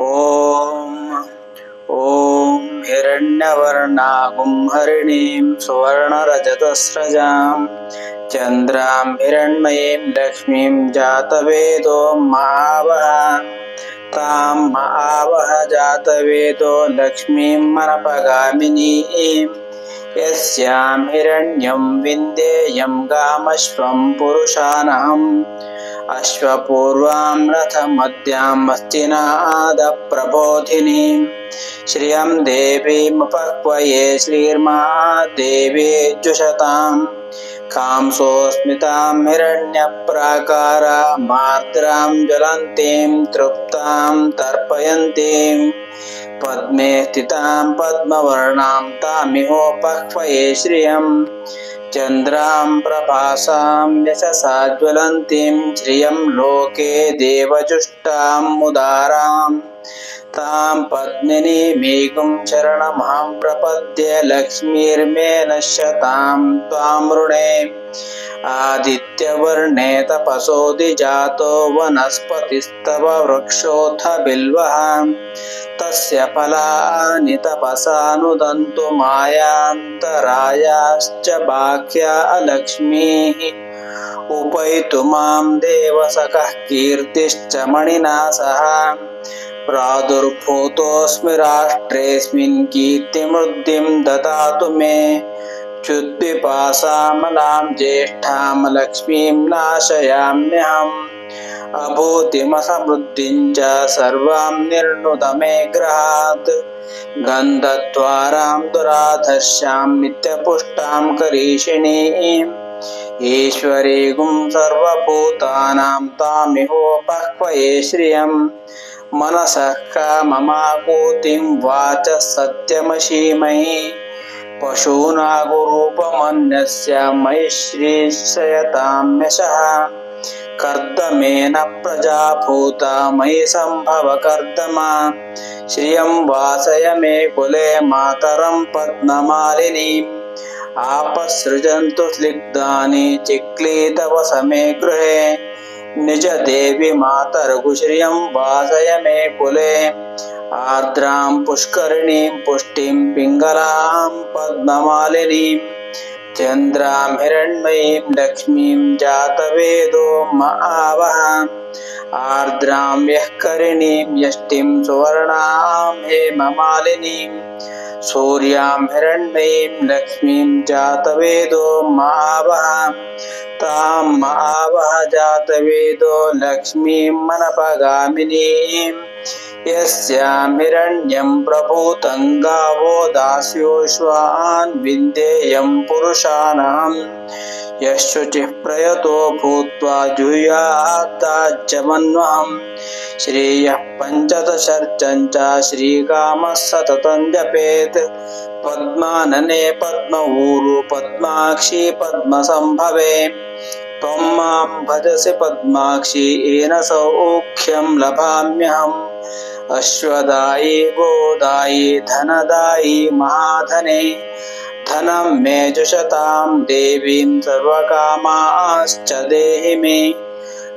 ॐ ॐ हिरण्यवर्णां हरिणीं सुवर्णरजतस्रजां चन्द्रां हिरण्मयीं लक्ष्मीं जातवेदो महावः तां महावः जातवेदो लक्ष्मीं मनपगामिनीं यस्यां हिरण्यं विन्देयं गामश्वं पुरुषानहम् अश्वपूर्वां रथमद्यां मस्तिनादप्रबोधिनीं श्रियं देवीमुपक्वये श्रीर्महादेवीजुषतां कांसोऽस्मितां हिरण्यप्राकारामार्द्रां ज्वलन्तीं तृप्तां तर्पयन्तीं पद्मे स्थितां पद्मवर्णां तामिहोपक्वये श्रियम् चन्द्रां प्रभासां यशसा ज्वलन्तीं श्रियं लोके देवजुष्टां मुदारां तां पद्मिनीमेकं शरणमहं प्रपद्ये लक्ष्मीर्मे नश्यतां त्वां वृणे आदित्यवर्णे तपसोऽधिजातो वनस्पतिस्तव वृक्षोऽथ बिल्वः तस्य फलानि तपसानुदन्तु मायान्तरायाश्च बाह्या अलक्ष्मीः उपैतु मां देवसखः कीर्तिश्च मणिना सह प्रादुर्भूतोऽस्मि राष्ट्रेऽस्मिन् कीर्तिमृद्धिं ददातु मे च्युत्पिपासामलां ज्येष्ठां लक्ष्मीं नाशयाम्यहम् अभूतिमसमृद्धिं च सर्वां निर्णुत मे गृहात् गन्धद्वारां दुराधर्ष्यां नित्यपुष्टां करीषिणीम् ईश्वरीगुं सर्वभूतानां तामिहोपक्वये श्रियम् मनसः काममाकूतिं वाचः सत्यमशीमहि पशूनागुरूपमन्यस्य मयि श्रीशयतां यशः कर्दमेन प्रजा भूता मयि सम्भव कर्दमा श्रियं वासय मे कुले मातरं पद्ममालिनीम् आपसृजन्तु स्निग्धानि चिक्लीतवस मे गृहे निज देवी मातर्गु श्रियं वासय मे कुले आर्द्रां पुष्करिणीं पुष्टिं पिङ्गलां पद्ममालिनीं चन्द्रां हिरण्मयीं लक्ष्मीं जातवेदो महावः आर्द्रां यःकरिणीं यष्टिं सुवर्णां हेममालिनीं सूर्यां हिरण्मयीं लक्ष्मीं जातवेदो महावः तां महावः जातवेदो लक्ष्मीं मनपगामिनीं यस्यां हिरण्यं प्रभूतं गावो दास्योश्वान् विन्देयं पुरुषानहम् यशुचिः प्रयतो भूत्वा जुह्यात्ताज्यमन्वहम् श्रेयः पञ्चदशर्चं च श्रीकामः सततं जपेत् पद्मानने पद्मऊरु पद्माक्षी पद्मसम्भवे त्वं मां भजसि पद्माक्षी येन सौख्यं लभाम्यहम् अश्वदायी गोदायी धनदायी महाधने धनं मे जुषतां देवीं सर्वकामाश्च देहि मे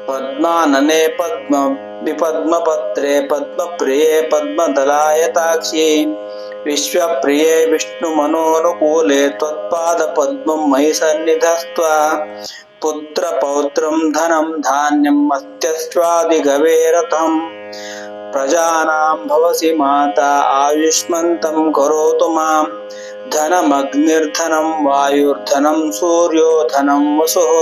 पद्मानने पद्मपत्रे पद्मप्रिये पद्मदलायताक्षी विश्वप्रिये विष्णुमनोनुकूले त्वत्पादपद्मं मयि सन्निधत्स्वा पुत्रपौत्रं धनं धान्यं मत्यश्वादिगवेरथम् प्रजानां भवसि माता आयुष्मन्तं करोतु मां धनमग्निर्धनं वायुर्धनं सूर्यो धनं वसुः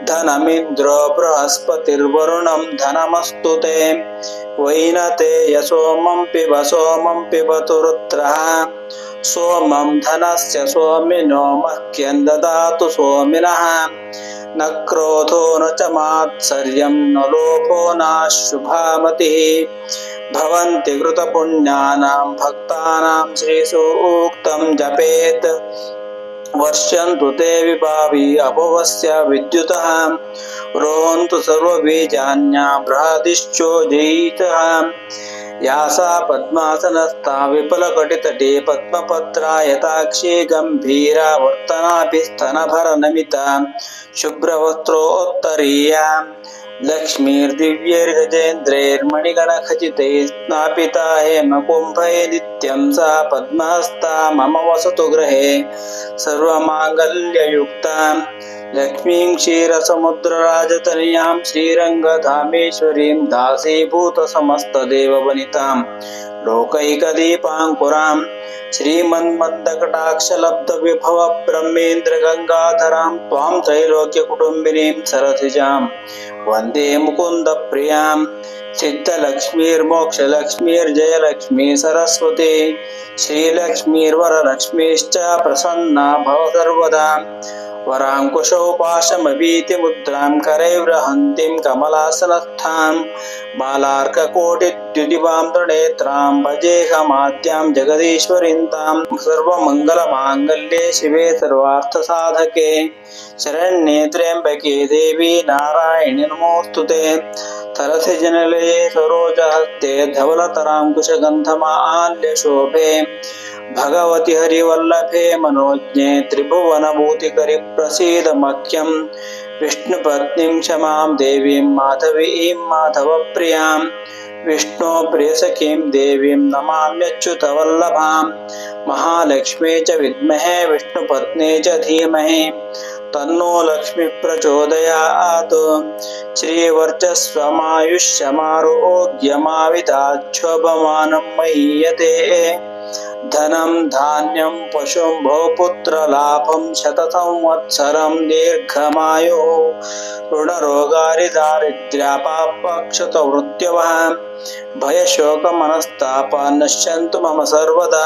धनमिन्द्रो बृहस्पतिर्वरुणं धनमस्तु ते वैनतेयसोमं पिबतु रुद्रः सोमं धनस्य सोमिनो मह्यं ददातु सोमिनः न क्रोधो न च मात्सर्यं न लोभो नाशुभामतिः भवन्ति कृतपुण्यानां भक्तानां श्रीसूक्तं जपेत् वर्षन्तु ते विभावी अभवस्य विद्युतः रोहन्तु सर्वबीजान्या बृहदिश्चोजयितः या सा पद्मासनस्था विपुलकटितटे पद्मपत्रायताक्षी गम्भीरा वर्तनाभिस्तनभरनमिता शुभ्रवस्त्रोत्तरीया लक्ष्मीर्दिव्यैर्गजेन्द्रैर्मणिगणखचितैः स्नापिता हेमकुम्भैः नित्यं सा पद्महस्ता मम वसतु गृहे सर्वमाङ्गल्ययुक्ता लक्ष्मीं क्षीरसमुद्रराजतनयां श्रीरङ्गधामेश्वरीं दासीभूतसमस्तदेववनितां लोकैकदीपाङ्कुरां श्रीमन्मन्दकटाक्षलब्धविभव ब्रह्मेन्द्रगङ्गाधरां त्वां त्रैलोक्यकुटुम्बिनीं सरसिजां वन्दे मुकुन्दप्रियां सिद्धलक्ष्मीर्मोक्षलक्ष्मीर्जयलक्ष्मी सरस्वती श्रीलक्ष्मीर्वरलक्ष्मीश्च प्रसन्ना भव सर्वदा वराङ्कुशोपाशमवीतिमुद्रां करैर्वहन्तीं कमलासनस्थां बालार्ककोटिद्युतिवां त्रिनेत्रां भजेऽहमाद्यां जगदीश्वरीं तां सर्वमङ्गलमाङ्गल्ये शिवे सर्वार्थसाधके शरण्ये त्र्यम्बके देवी नारायणि नमोऽस्तुते सरसिजनलये सरोजहस्ते धवलतराङ्कुशगन्धमाल्यशोभे भगवति हरिवल्लभे मनोज्ञे त्रिभुवनभूतिकरि प्रसीद मह्यं विष्णुपत्नीं क्षमां देवीं माधवीं माधवप्रियां विष्णोप्रियसखीं देवीं नमाम्यच्युतवल्लभां महालक्ष्मी च विद्महे विष्णुपत्नी च धीमहि तन्नो लक्ष्मी प्रचोदयात् श्रीवर्चस्वमायुष्यमारोग्यमाविताच्छोभमानं महीयते धनं धान्यं पशुं बहुपुत्रलाभं शतसंवत्सरं दीर्घमायुः ऋणरोगारिदारिद्र्यापापक्षतमृत्यवः भयशोकमनस्तापा नश्यन्तु मम सर्वदा